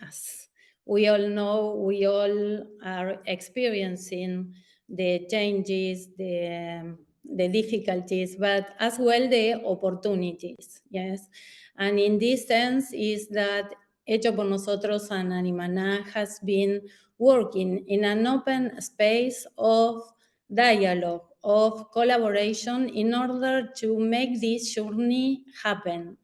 as we all know, we all are experiencing the changes, the difficulties, but as well the opportunities, yes. And in this sense is that Hecho por Nosotros and Animaná has been working in an open space of dialogue, of collaboration in order to make this journey happen,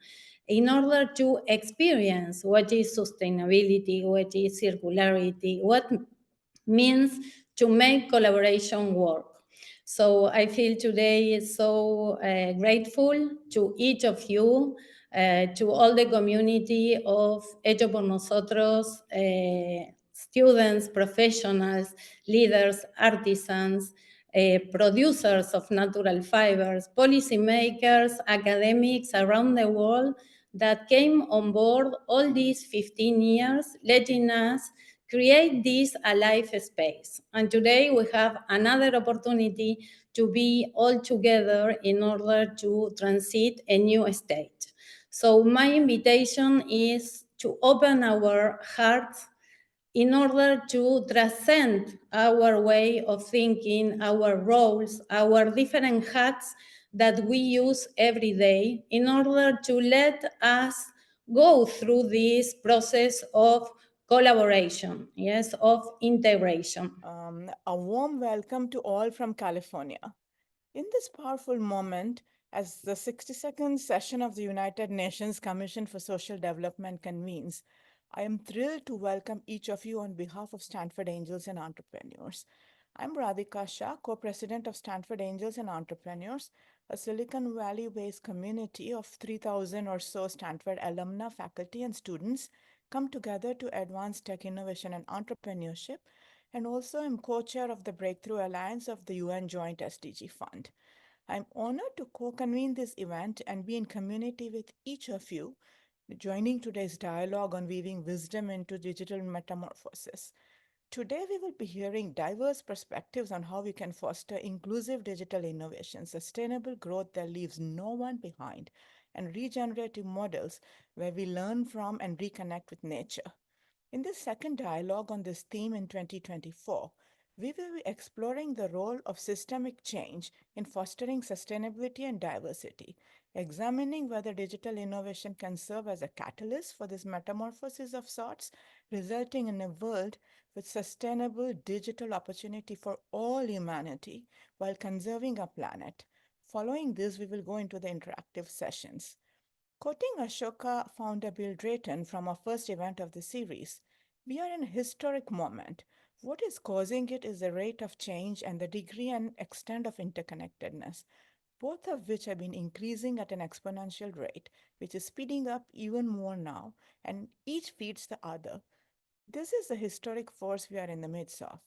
in order to experience what is sustainability, what is circularity, what means to make collaboration work. So I feel today so grateful to each of you, to all the community of Hecho por Nosotros, students, professionals, leaders, artisans, producers of natural fibers, policymakers, academics around the world that came on board all these 15 years, letting us create this alive space. And today we have another opportunity to be all together in order to transit a new stage. So my invitation is to open our hearts in order to transcend our way of thinking, our roles, our different hats that we use every day, in order to let us go through this process of collaboration, yes, of integration. A warm welcome to all from California. In this powerful moment, as the 62nd session of the United Nations Commission for Social Development convenes, I am thrilled to welcome each of you on behalf of Stanford Angels and Entrepreneurs. I'm Radhika Shah, co-president of Stanford Angels and Entrepreneurs, a Silicon Valley-based community of 3,000 or so Stanford alumni, faculty, and students come together to advance tech innovation and entrepreneurship, and also am co-chair of the Breakthrough Alliance of the UN Joint SDG Fund. I'm honored to co-convene this event and be in community with each of you, joining today's dialogue on weaving wisdom into digital metamorphosis. Today, we will be hearing diverse perspectives on how we can foster inclusive digital innovation, sustainable growth that leaves no one behind, and regenerative models where we learn from and reconnect with nature. In this second dialogue on this theme in 2024, we will be exploring the role of systemic change in fostering sustainability and diversity, examining whether digital innovation can serve as a catalyst for this metamorphosis of sorts, resulting in a world with sustainable digital opportunity for all humanity while conserving our planet. Following this, we will go into the interactive sessions. Quoting Ashoka founder Bill Drayton from our first event of the series, we are in a historic moment. What is causing it is the rate of change and the degree and extent of interconnectedness, both of which have been increasing at an exponential rate, which is speeding up even more now, and each feeds the other. This is the historic force we are in the midst of.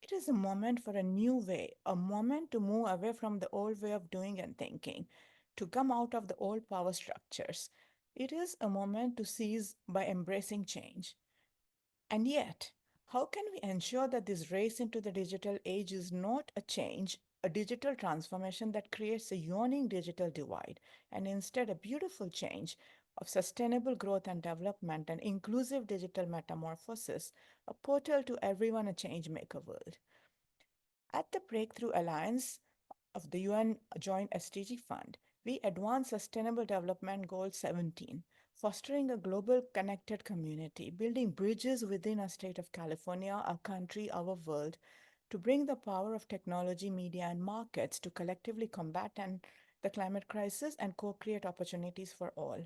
It is a moment for a new way, a moment to move away from the old way of doing and thinking, to come out of the old power structures. It is a moment to seize by embracing change. And yet, how can we ensure that this race into the digital age is not a change, a digital transformation that creates a yawning digital divide, and instead a beautiful change of sustainable growth and development and inclusive digital metamorphosis, a portal to everyone, a change maker world? At the Breakthrough Alliance of the UN Joint SDG Fund, we advance Sustainable Development Goal 17, fostering a global connected community, building bridges within our state of California, our country, our world, to bring the power of technology, media, and markets to collectively combat the climate crisis and co-create opportunities for all.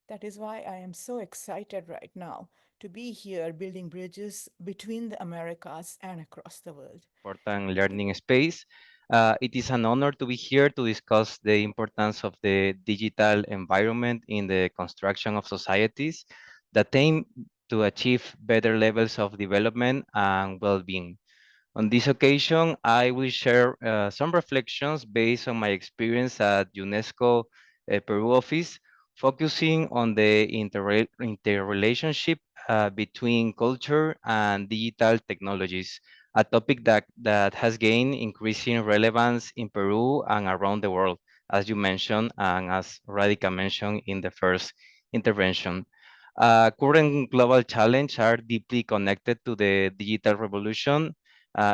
That is why I am so excited right now to be here building bridges between the Americas and across the world. Important learning space. It is an honor to be here to discuss the importance of the digital environment in the construction of societies that aim to achieve better levels of development and well-being. On this occasion, I will share some reflections based on my experience at UNESCO Peru office, focusing on the interrelationship between culture and digital technologies, a topic that has gained increasing relevance in Peru and around the world, as you mentioned, and as Radhika mentioned in the first intervention. Current global challenges are deeply connected to the digital revolution.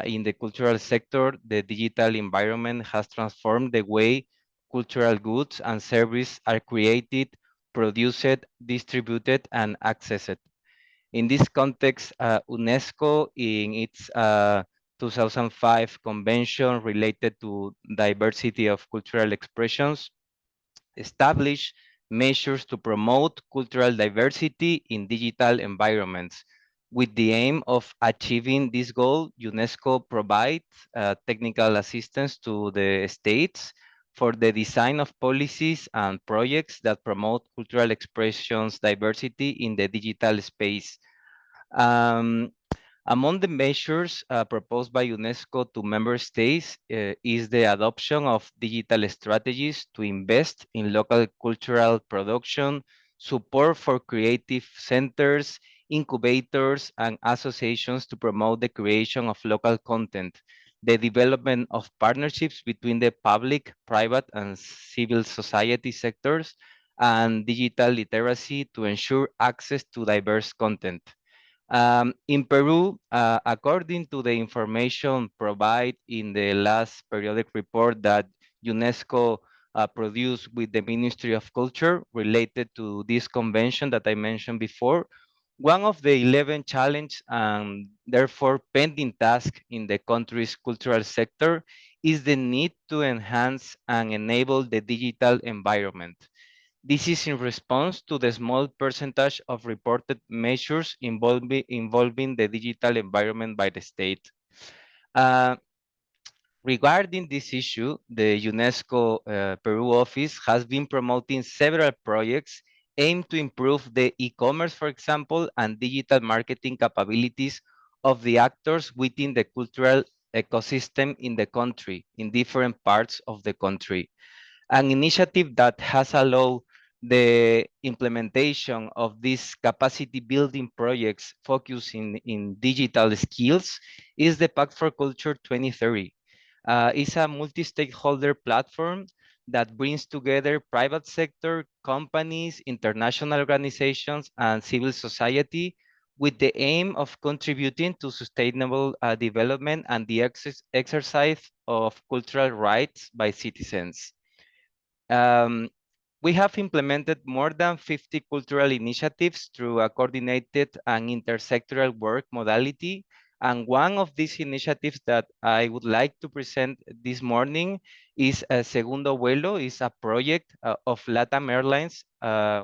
In the cultural sector, the digital environment has transformed the way cultural goods and services are created, produced, distributed, and accessed. In this context, UNESCO, in its 2005 convention related to diversity of cultural expressions, establish measures to promote cultural diversity in digital environments. With the aim of achieving this goal, UNESCO provides technical assistance to the states for the design of policies and projects that promote cultural expressions diversity in the digital space. Um, Among the measures proposed by UNESCO to member states is the adoption of digital strategies to invest in local cultural production, support for creative centers, incubators, and associations to promote the creation of local content, the development of partnerships between the public, private, and civil society sectors, and digital literacy to ensure access to diverse content. In Peru, according to the information provided in the last periodic report that UNESCO produced with the Ministry of Culture related to this convention that I mentioned before, one of the 11 challenge and therefore pending tasks in the country's cultural sector is the need to enhance and enable the digital environment. This is in response to the small percentage of reported measures involving the digital environment by the state. Uh, Regarding this issue, the UNESCO Peru office has been promoting several projects aimed to improve the e-commerce, for example, and digital marketing capabilities of the actors within the cultural ecosystem in the country, in different parts of the country. An initiative that has allowed the implementation of these capacity building projects focusing in digital skills is the Pact for Culture 2030. It's a multi-stakeholder platform that brings together private sector, companies, international organizations, and civil society with the aim of contributing to sustainable development and the exercise of cultural rights by citizens. Um, we have implemented more than 50 cultural initiatives through a coordinated and intersectoral work modality. And one of these initiatives that I would like to present this morning is Segundo Vuelo, is a project of LATAM Airlines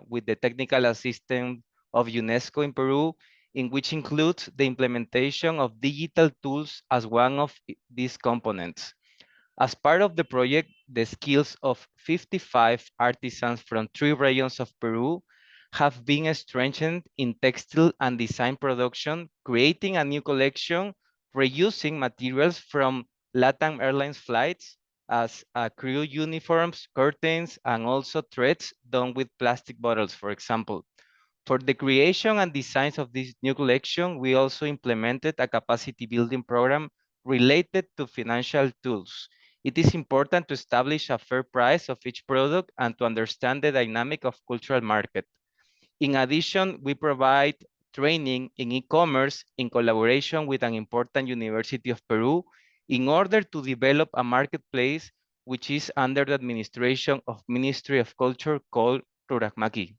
with the technical assistance of UNESCO in Peru, in which includes the implementation of digital tools as one of these components. As part of the project, the skills of 55 artisans from 3 regions of Peru have been strengthened in textile and design production, creating a new collection, reusing materials from LATAM Airlines flights as crew uniforms, curtains, and also threads done with plastic bottles, for example. For the creation and designs of this new collection, we also implemented a capacity building program related to financial tools. It is important to establish a fair price of each product and to understand the dynamic of cultural market. In addition, we provide training in e-commerce in collaboration with an important University of Peru in order to develop a marketplace which is under the administration of Ministry of Culture called Rurakmaki.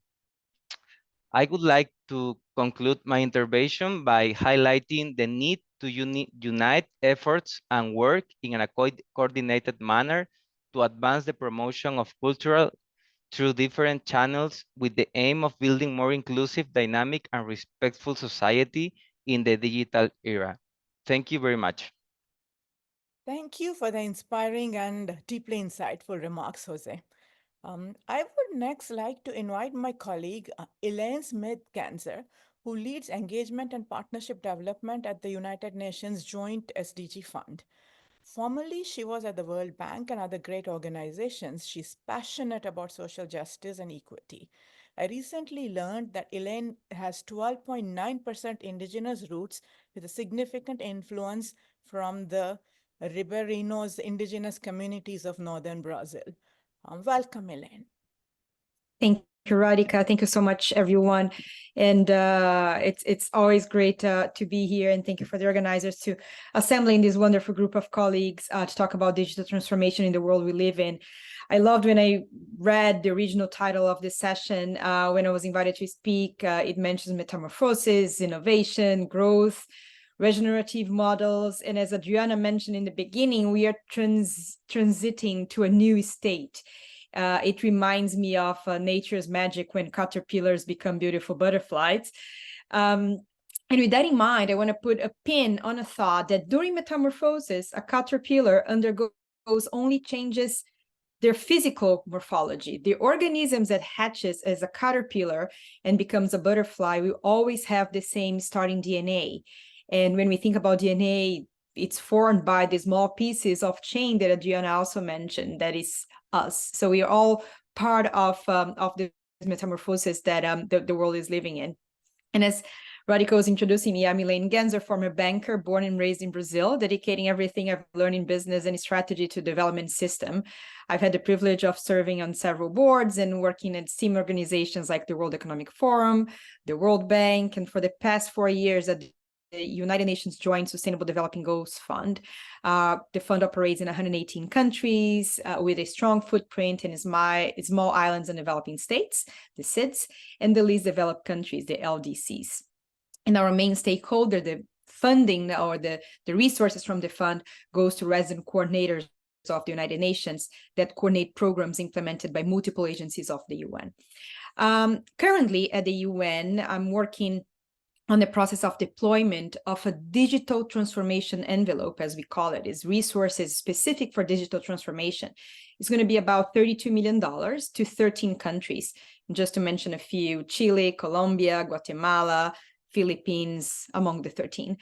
I would like to conclude my intervention by highlighting the need to unite efforts and work in a coordinated manner to advance the promotion of cultural through different channels with the aim of building more inclusive, dynamic, and respectful society in the digital era. Thank you very much. Thank you for the inspiring and deeply insightful remarks, Jose. I would next like to invite my colleague, Elaine Smith Genser, who leads engagement and partnership development at the United Nations Joint SDG Fund. Formerly, she was at the World Bank and other great organizations. She's passionate about social justice and equity. I recently learned that Elaine has 12.9% indigenous roots with a significant influence from the Ribeirinhos indigenous communities of northern Brazil. Welcome, Elaine. Thank you, Radhika. Thank you so much, everyone. And it's always great to be here. And thank you for the organizers to assembling this wonderful group of colleagues to talk about digital transformation in the world we live in. I loved when I read the original title of this session when I was invited to speak. It mentions metamorphosis, innovation, growth, regenerative models. And as Adriana mentioned in the beginning, we are transiting to a new state. It reminds me of nature's magic when caterpillars become beautiful butterflies. And with that in mind, I want to put a pin on a thought that during metamorphosis, a caterpillar undergoes only changes their physical morphology. The organisms that hatches as a caterpillar and becomes a butterfly will always have the same starting DNA. And when we think about DNA, it's formed by the small pieces of chain that Adriana also mentioned, that is us. So we are all part of the metamorphosis that the world is living in. And as Radhika was introducing me, I'm Elaine Genser, former banker, born and raised in Brazil, dedicating everything I've learned in business and strategy to development system. I've had the privilege of serving on several boards and working at STEAM organizations like the World Economic Forum, the World Bank, and for the past 4 years at the United Nations Joint Sustainable Developing Goals Fund. The fund operates in 118 countries with a strong footprint in small islands and developing states, the SIDS, and the least developed countries, the LDCs. And our main stakeholder, the funding or the resources from the fund goes to resident coordinators of the United Nations that coordinate programs implemented by multiple agencies of the UN. Currently at the UN, I'm working on the process of deployment of a digital transformation envelope, as we call it, is resources specific for digital transformation. It's going to be about $32 million to 13 countries. And just to mention a few: Chile, Colombia, Guatemala, Philippines, among the 13.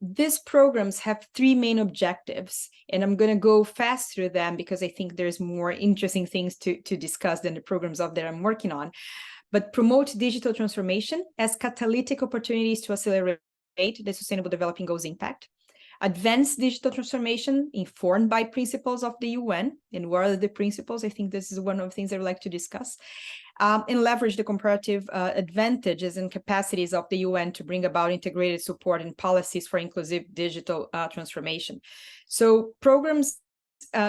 These programs have 3 main objectives, and I'm going to go fast through them because I think there's more interesting things to discuss than the programs that I'm working on. But promote digital transformation as catalytic opportunities to accelerate the Sustainable Developing Goals impact. Advance digital transformation informed by principles of the UN. And what are the principles? I think this is one of the things I would like to discuss. And leverage the comparative advantages and capacities of the UN to bring about integrated support and policies for inclusive digital transformation. So programs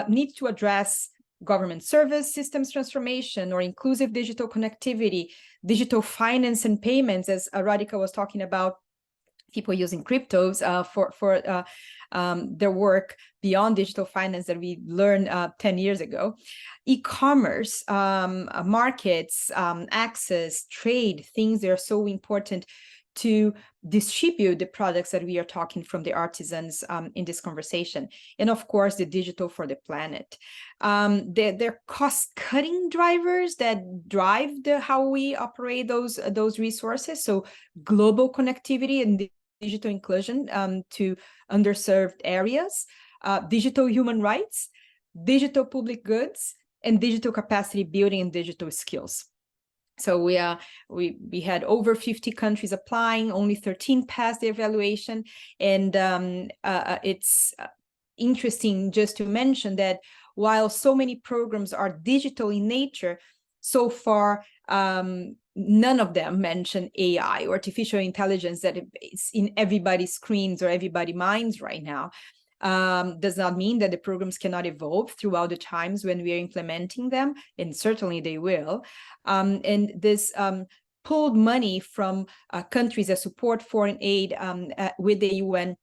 need to address government service systems transformation or inclusive digital connectivity, digital finance and payments, as Radhika was talking about, people using cryptos for their work beyond digital finance that we learned 10 years ago. E-commerce, markets, access, trade, things that are so important to distribute the products that we are talking from the artisans in this conversation. And of course, the digital for the planet. They're cost-cutting drivers that drive how we operate those resources. So global connectivity and digital inclusion to underserved areas, digital human rights, digital public goods, and digital capacity building and digital skills. So we had over 50 countries applying, only 13 passed the evaluation. And it's interesting just to mention that while so many programs are digital in nature, so far, none of them mention AI, artificial intelligence, that is in everybody's screens or everybody's minds right now. Does not mean that the programs cannot evolve throughout the times when we are implementing them, and certainly they will. And this pulled money from countries that support foreign aid with the UN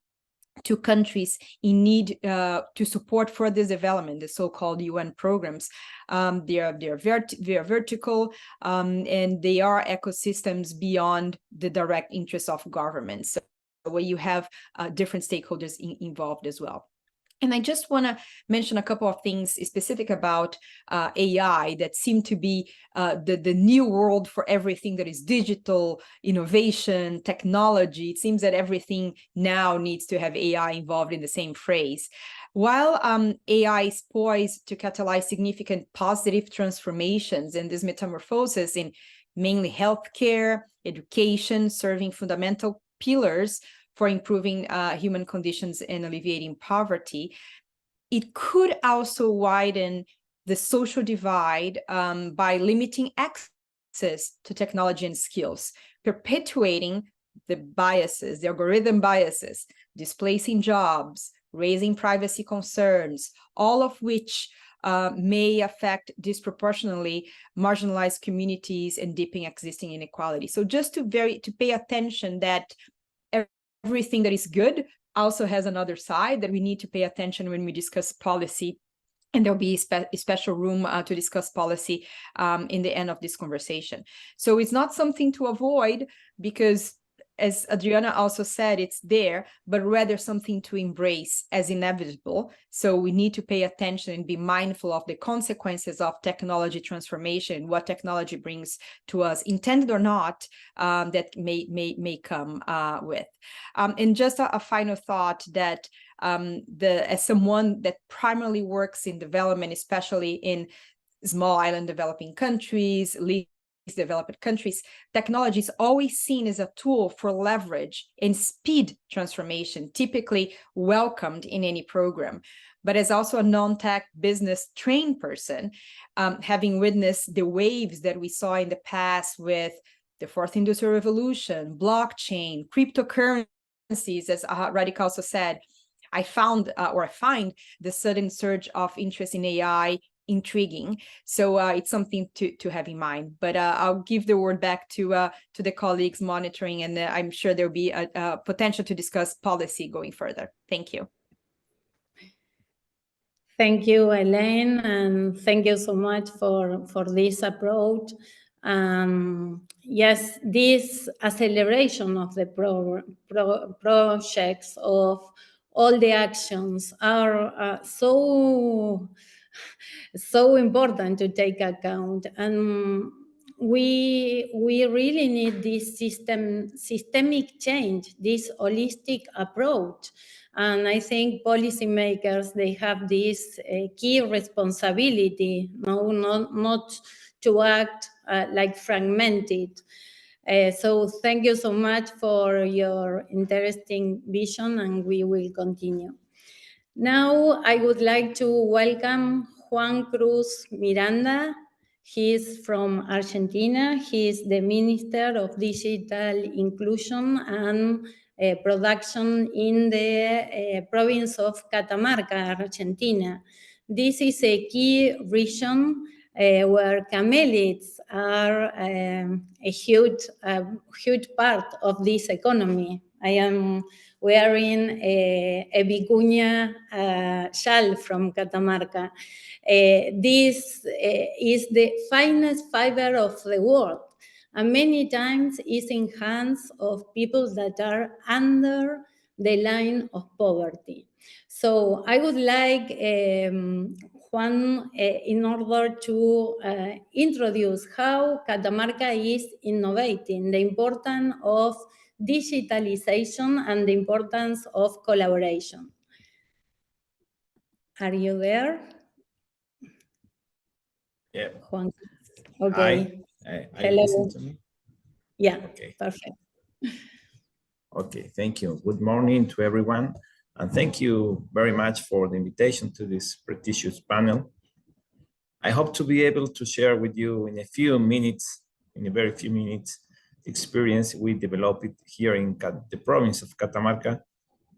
to countries in need to support further development, the so-called UN programs. They are vertical, and they are ecosystems beyond the direct interests of governments. So where you have different stakeholders involved as well. And I just want to mention a couple of things specific about AI that seem to be the new world for everything that is digital, innovation, technology. It seems that everything now needs to have AI involved in the same phrase. While AI is poised to catalyze significant positive transformations in this metamorphosis in mainly healthcare, education, serving fundamental pillars for improving human conditions and alleviating poverty, it could also widen the social divide by limiting access access to technology and skills, perpetuating the biases, the algorithm biases, displacing jobs, raising privacy concerns, all of which may affect disproportionately marginalized communities and deepen existing inequality. So just to pay attention that everything that is good also has another side, that we need to pay attention when we discuss policy. And there'll be a special room to discuss policy in the end of this conversation. So it's not something to avoid because, as Adriana also said, it's there, but rather something to embrace as inevitable. So we need to pay attention and be mindful of the consequences of technology transformation, what technology brings to us, intended or not, that may come with. And just a final thought that as someone that primarily works in development, especially in small island developing countries, developed countries, technology is always seen as a tool for leverage and speed transformation, typically welcomed in any program. But as also a non-tech business trained person, having witnessed the waves that we saw in the past with the fourth industrial revolution, blockchain, cryptocurrencies, as Radhika also said, I find the sudden surge of interest in AI intriguing. So it's something to have in mind. But I'll give the word back to the colleagues monitoring, and I'm sure there'll be a potential to discuss policy going further. Thank you. Thank you, Elaine, and thank you so much for this approach. Yes, this acceleration of the projects of all the actions are so important to take account, and we really need this systemic change, this holistic approach. And I think policymakers, they have this key responsibility, not to act like fragmented. So thank you so much for your interesting vision, and we will continue. Now I would like to welcome Juan Cruz Miranda. He is from Argentina. He is the Minister of Digital Inclusion and Production in the province of Catamarca, Argentina. This is a key region where camelids are a huge part of this economy. I am wearing a vicuña shawl from Catamarca. This is the finest fiber of the world, and many times is in hands of people that are under the line of poverty. So I would like Juan, in order to introduce how Catamarca is innovating, the importance of digitalization and the importance of collaboration. Are you there? Yeah. Juan. Okay. Hello. Listen to me? Yeah. Okay. Perfect. Okay. Thank you. Good morning to everyone. And thank you very much for the invitation to this prestigious panel. I hope to be able to share with you in a very few minutes, experience we developed here in the province of Catamarca,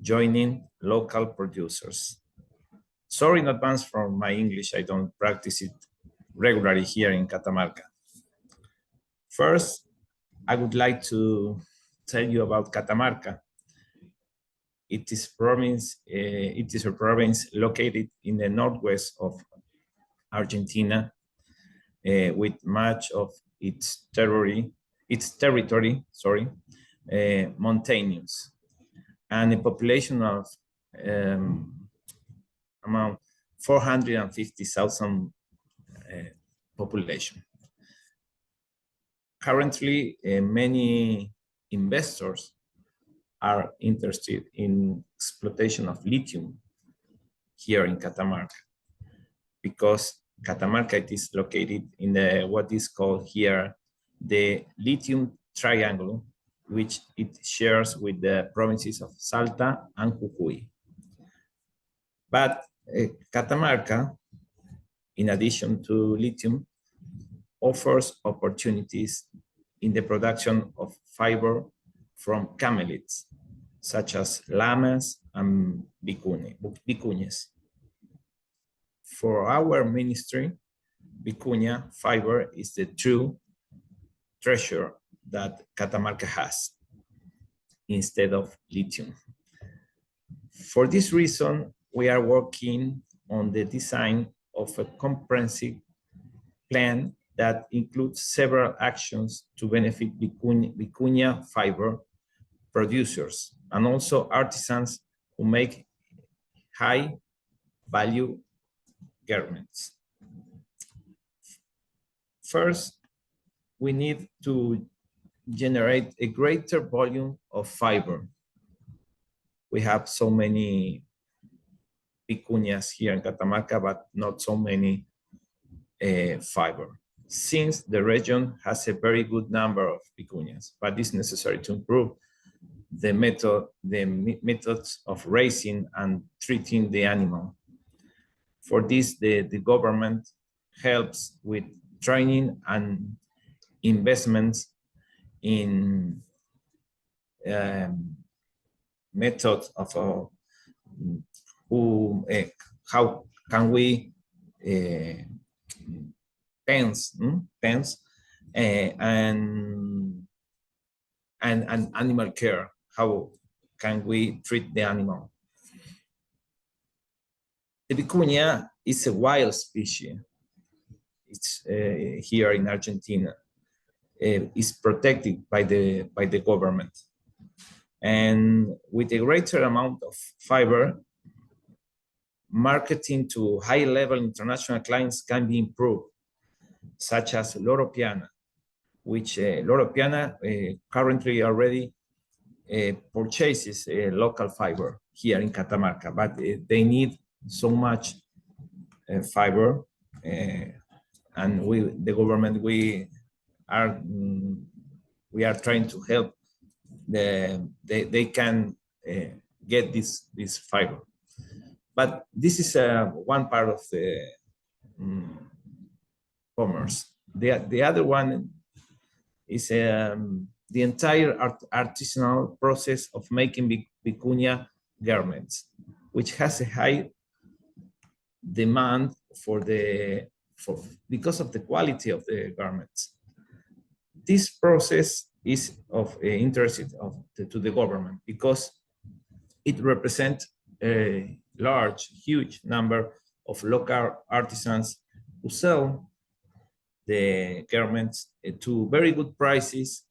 joining local producers. Sorry in advance for my English, I don't practice it regularly here in Catamarca. First, I would like to tell you about Catamarca. It is a province located in the northwest of Argentina, with much of its territory, mountainous, and a population of around 450,000 population. Currently, many investors are interested in exploitation of lithium here in Catamarca, because Catamarca is located in what is called here the lithium triangle, which it shares with the provinces of Salta and Jujuy. But Catamarca, in addition to lithium, offers opportunities in the production of fiber from camelids, such as llamas and vicuñas. For our ministry, vicuña fiber is the true treasure that Catamarca has instead of lithium. For this reason, we are working on the design of a comprehensive plan that includes several actions to benefit vicuña fiber producers and also artisans who make high value garments. First, we need to generate a greater volume of fiber. We have so many vicuñas here in Catamarca, but not so many fiber. Since the region has a very good number of vicuñas, but it's necessary to improve the methods of raising and treating the animal. For this, the government helps with training and investments in methods of how can we pens and animal care. How can we treat the animal? The vicuña is a wild species. It's here in Argentina. Is protected by the government, and with a greater amount of fiber, marketing to high-level international clients can be improved, such as Loro Piana, which Loro Piana currently already purchases local fiber here in Catamarca, but they need so much fiber, and the government, we are trying to help they can get this fiber. But this is one part of the commerce. The other one is the entire artisanal process of making vicuña garments, which has a high demand because of the quality of the garments. This process is of interest to the government because it represents a huge number of local artisans who sell the garments to very good prices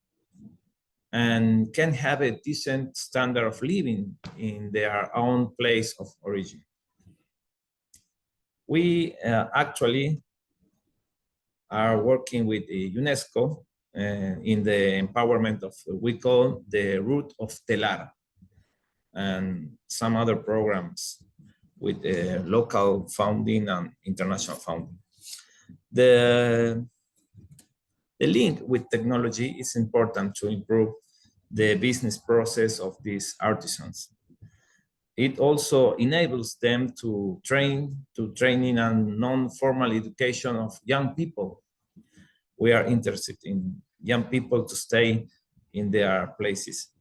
and can have a decent standard of living in their own place of origin. We actually are working with the UNESCO in the empowerment of what we call the route of Telar and some other programs with local funding and international funding. The link with technology is important to improve the business process of these artisans. It also enables them to training and non-formal education of young people. We are interested in young people to stay in their places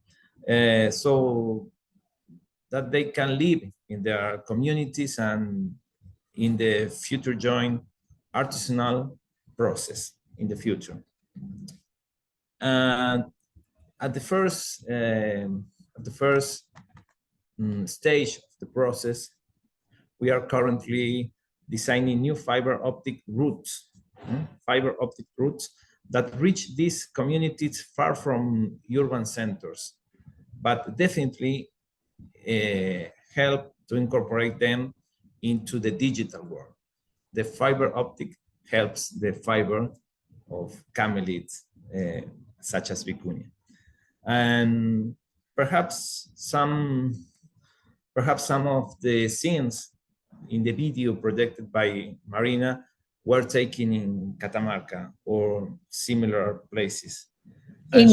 so that they can live in their communities and in the future joint artisanal process in the future. And at the first stage of the process, we are currently designing new fiber optic routes that reach these communities far from urban centers, but definitely help to incorporate them into the digital world. The fiber optic helps the fiber of camelids, such as vicuña. And perhaps some of the scenes in the video projected by Marina were taken in Catamarca or similar places, and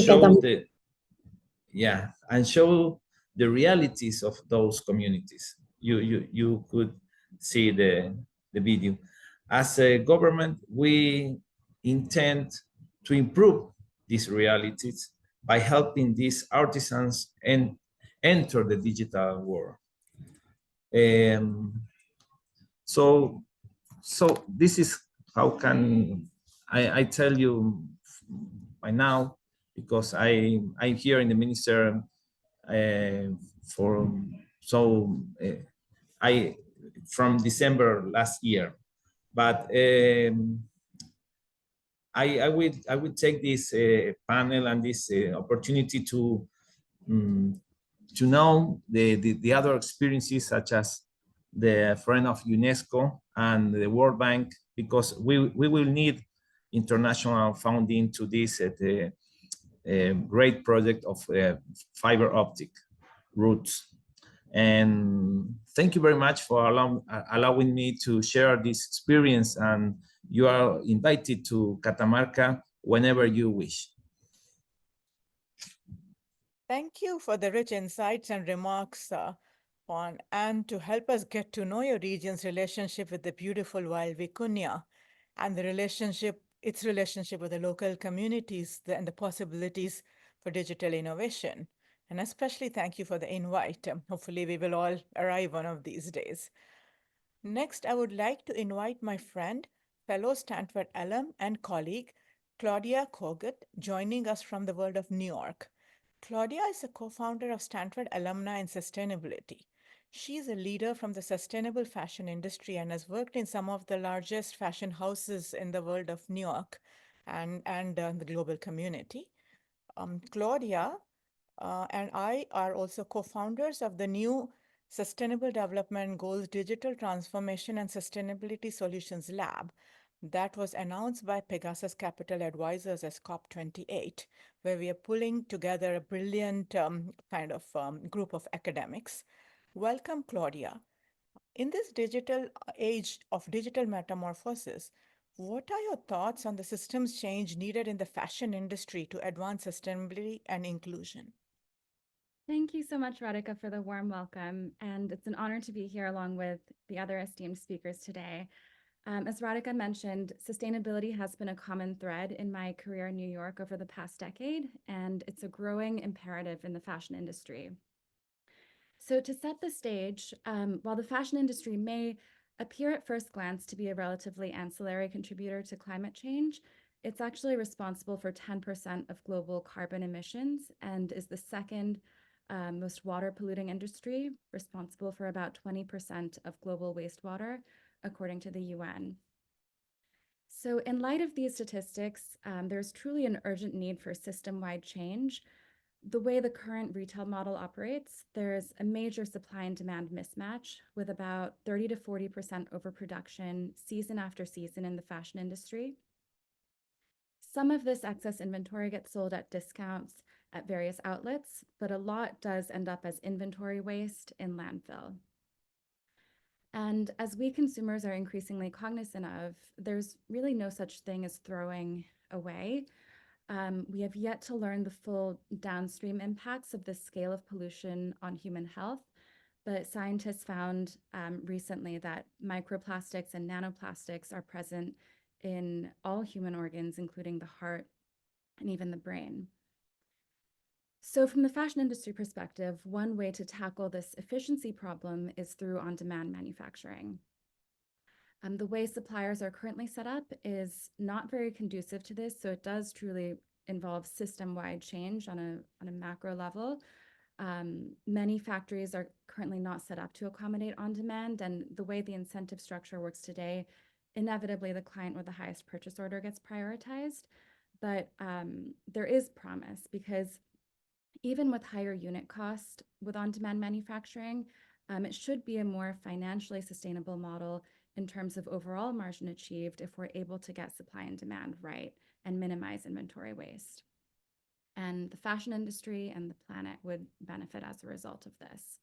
show the realities of those communities. You could see the video. As a government, we intend to improve these realities by helping these artisans and enter the digital world. So this is how can I tell you by now, because I'm here in the minister from December last year, but I would take this panel and this opportunity to know the other experiences, such as the friend of UNESCO and the World Bank, because we will need international funding to this great project of fiber optic routes. And thank you very much for allowing me to share this experience, and you are invited to Catamarca whenever you wish. Thank you for the rich insights and remarks, Juan, and to help us get to know your region's relationship with the beautiful wild vicuña and its relationship with the local communities and the possibilities for digital innovation. And especially thank you for the invite. Hopefully we will all arrive one of these days. Next, I would like to invite my friend, fellow Stanford alum and colleague, Claudia Kogut, joining us from the world of New York. Claudia is a co-founder of Stanford Alumni in Sustainability. She is a leader from the sustainable fashion industry and has worked in some of the largest fashion houses in the world of New York and the global community. Claudia and I are also co-founders of the new Sustainable Development Goals Digital Transformation and Sustainability Solutions Lab that was announced by Pegasus Capital Advisors as COP28, where we are pulling together a brilliant group of academics. Welcome, Claudia. In this digital age of digital metamorphosis, what are your thoughts on the systems change needed in the fashion industry to advance sustainability and inclusion? Thank you so much, Radhika, for the warm welcome. And it's an honor to be here along with the other esteemed speakers today. As Radhika mentioned, sustainability has been a common thread in my career in New York over the past decade, and it's a growing imperative in the fashion industry. So to set the stage, while the fashion industry may appear at first glance to be a relatively ancillary contributor to climate change, it's actually responsible for 10% of global carbon emissions and is the second most water polluting industry, responsible for about 20% of global wastewater, according to the UN. So in light of these statistics, there's truly an urgent need for system-wide change. The way the current retail model operates, there's a major supply and demand mismatch with about 30 to 40% overproduction season after season in the fashion industry. Some of this excess inventory gets sold at discounts at various outlets, but a lot does end up as inventory waste in landfill. And as we consumers are increasingly cognizant of, there's really no such thing as throwing away. We have yet to learn the full downstream impacts of the scale of pollution on human health, but scientists found recently that microplastics and nanoplastics are present in all human organs, including the heart and even the brain. So from the fashion industry perspective, one way to tackle this efficiency problem is through on-demand manufacturing. The way suppliers are currently set up is not very conducive to this, so it does truly involve system-wide change on a macro level. Many factories are currently not set up to accommodate on-demand, and the way the incentive structure works today, inevitably the client with the highest purchase order gets prioritized. But there is promise, because even with higher unit cost with on-demand manufacturing, it should be a more financially sustainable model in terms of overall margin achieved if we're able to get supply and demand right and minimize inventory waste. And the fashion industry and the planet would benefit as a result of this.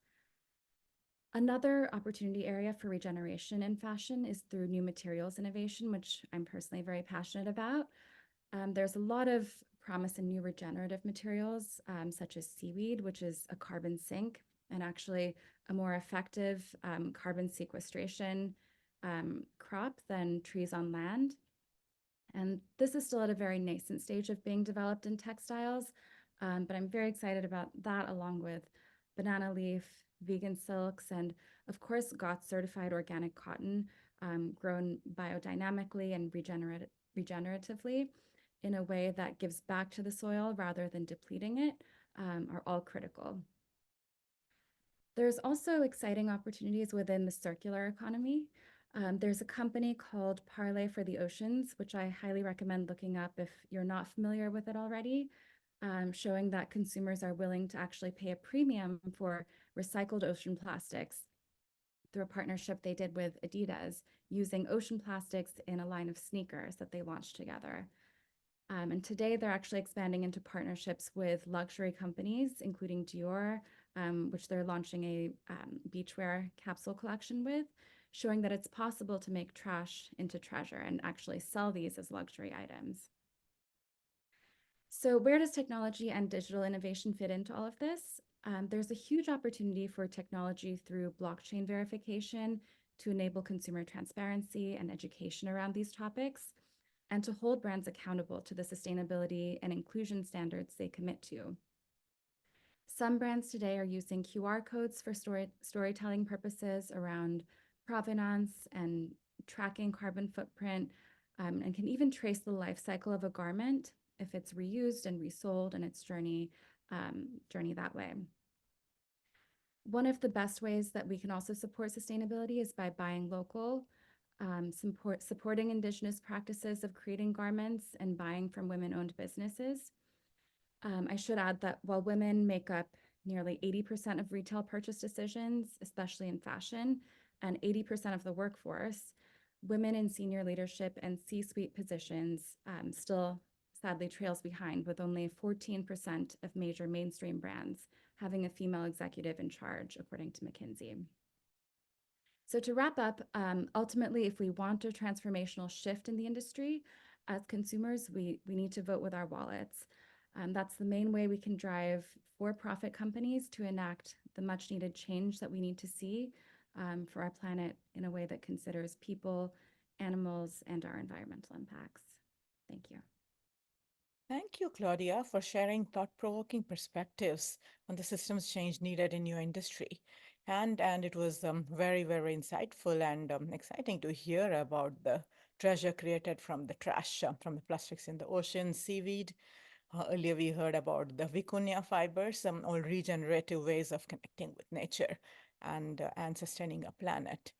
Another opportunity area for regeneration in fashion is through new materials innovation, which I'm personally very passionate about. There's a lot of promise in new regenerative materials, such as seaweed, which is a carbon sink and actually a more effective carbon sequestration crop than trees on land. And this is still at a very nascent stage of being developed in textiles, but I'm very excited about that, along with banana leaf, vegan silks, and of course, GOTS certified organic cotton grown biodynamically and regeneratively in a way that gives back to the soil rather than depleting it, are all critical. There's also exciting opportunities within the circular economy. There's a company called Parlay for the Oceans, which I highly recommend looking up if you're not familiar with it already, showing that consumers are willing to actually pay a premium for recycled ocean plastics through a partnership they did with Adidas, using ocean plastics in a line of sneakers that they launched together. And today they're actually expanding into partnerships with luxury companies, including Dior, which they're launching a beachwear capsule collection with, showing that it's possible to make trash into treasure and actually sell these as luxury items. So where does technology and digital innovation fit into all of this? There's a huge opportunity for technology through blockchain verification to enable consumer transparency and education around these topics, and to hold brands accountable to the sustainability and inclusion standards they commit to. Some brands today are using QR codes for storytelling purposes around provenance and tracking carbon footprint, and can even trace the life cycle of a garment if it's reused and resold and its journey that way. One of the best ways that we can also support sustainability is by buying local, supporting Indigenous practices of creating garments and buying from women-owned businesses. I should add that while women make up nearly 80% of retail purchase decisions, especially in fashion, and 80% of the workforce, women in senior leadership and C-suite positions still sadly trails behind, with only 14% of major mainstream brands having a female executive in charge, according to McKinsey. So to wrap up, ultimately, if we want a transformational shift in the industry, as consumers, we need to vote with our wallets. That's the main way we can drive for-profit companies to enact the much-needed change that we need to see for our planet in a way that considers people, animals, and our environmental impacts. Thank you. Thank you, Claudia, for sharing thought-provoking perspectives on the systems change needed in your industry. And it was very, very insightful and exciting to hear about the treasure created from the trash, from the plastics in the ocean, seaweed. Earlier, we heard about the vicuña fibers, all regenerative ways of connecting with nature and sustaining a planet.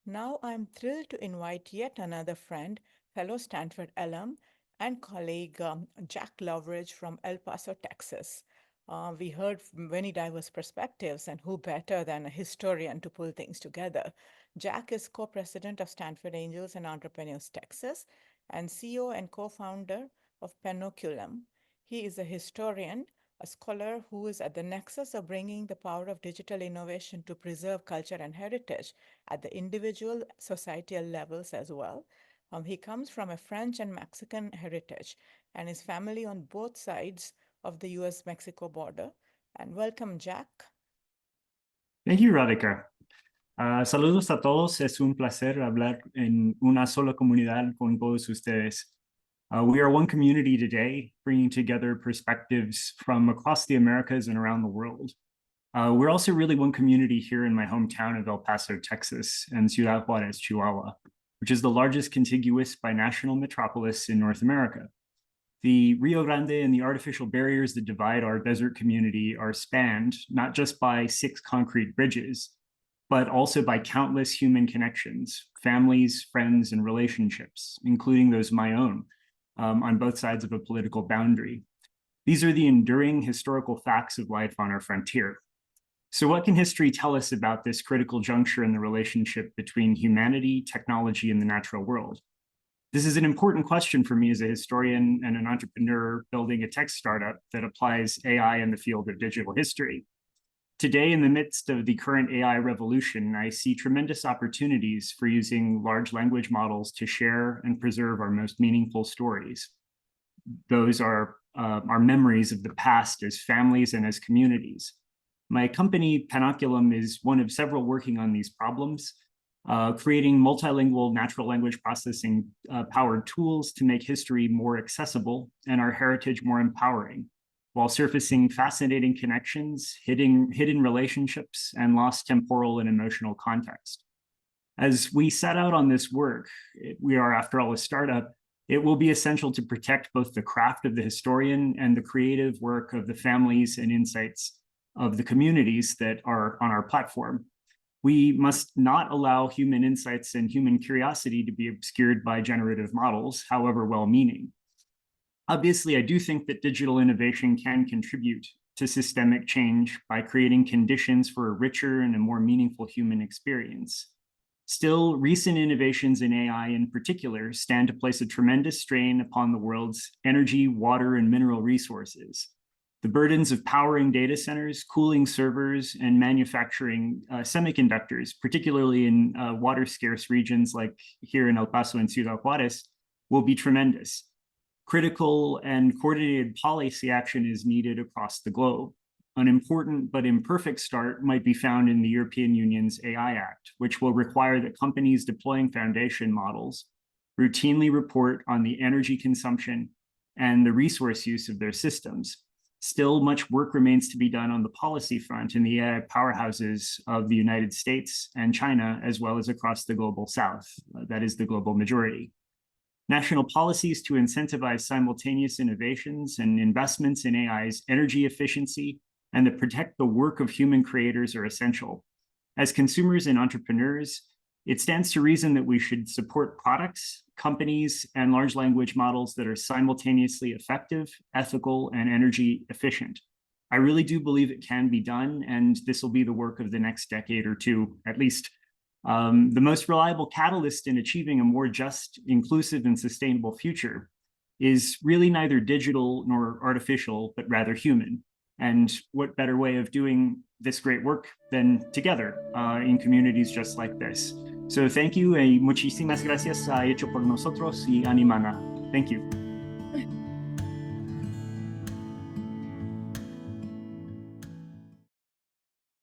Now, I'm thrilled to invite yet another friend, fellow Stanford alum, and colleague Jack Loveridge from El Paso, Texas. We heard many diverse perspectives, and who better than a historian to pull things together? Jack is co-president of Stanford Angels and Entrepreneurs Texas and CEO and co-founder of Panoculum. He is a historian, a scholar who is at the nexus of bringing the power of digital innovation to preserve culture and heritage at the individual societal levels as well. He comes from a French and Mexican heritage, and his family on both sides of the US-Mexico border. And welcome, Jack. Thank you, Radhika. Saludos a todos. Es un placer hablar en una sola comunidad con todos ustedes. We are one community today, bringing together perspectives from across the Americas and around the world. We're also really one community here in my hometown of El Paso, Texas, and Ciudad Juárez, Chihuahua, which is the largest contiguous binational metropolis in North America. The Rio Grande and the artificial barriers that divide our desert community are spanned not just by 6 concrete bridges, but also by countless human connections, families, friends, and relationships, including those my own, on both sides of a political boundary. These are the enduring historical facts of life on our frontier. So what can history tell us about this critical juncture in the relationship between humanity, technology, and the natural world? This is an important question for me as a historian and an entrepreneur building a tech startup that applies AI in the field of digital history. Today, in the midst of the current AI revolution, I see tremendous opportunities for using large language models to share and preserve our most meaningful stories. Those are our memories of the past as families and as communities. My company, Panoculum, is one of several working on these problems. creating multilingual natural language processing powered tools to make history more accessible and our heritage more empowering, while surfacing fascinating connections, hidden relationships, and lost temporal and emotional context. As we set out on this work, we are, after all, a startup. It will be essential to protect both the craft of the historian and the creative work of the families and insights of the communities that are on our platform. We must not allow human insights and human curiosity to be obscured by generative models, however well-meaning. Obviously, I do think that digital innovation can contribute to systemic change by creating conditions for a richer and a more meaningful human experience. Still, recent innovations in AI in particular stand to place a tremendous strain upon the world's energy, water, and mineral resources. The burdens of powering data centers, cooling servers, and manufacturing semiconductors, particularly in water-scarce regions like here in El Paso and Ciudad Juarez, will be tremendous. Critical and coordinated policy action is needed across the globe. An important but imperfect start might be found in the European Union's AI Act, which will require that companies deploying foundation models routinely report on the energy consumption and the resource use of their systems. Still, much work remains to be done on the policy front in the AI powerhouses of the United States and China, as well as across the global South, that is the global majority. National policies to incentivize simultaneous innovations and investments in AI's energy efficiency and to protect the work of human creators are essential. As consumers and entrepreneurs, it stands to reason that we should support products, companies, and large language models that are simultaneously effective, ethical, and energy efficient. I really do believe it can be done, and this will be the work of the next decade or two, at least. The most reliable catalyst in achieving a more just, inclusive, and sustainable future is really neither digital nor artificial, but rather human. And what better way of doing this great work than together in communities just like this. So thank you, y muchísimas gracias a Hecho por Nosotros y Animana. Thank you.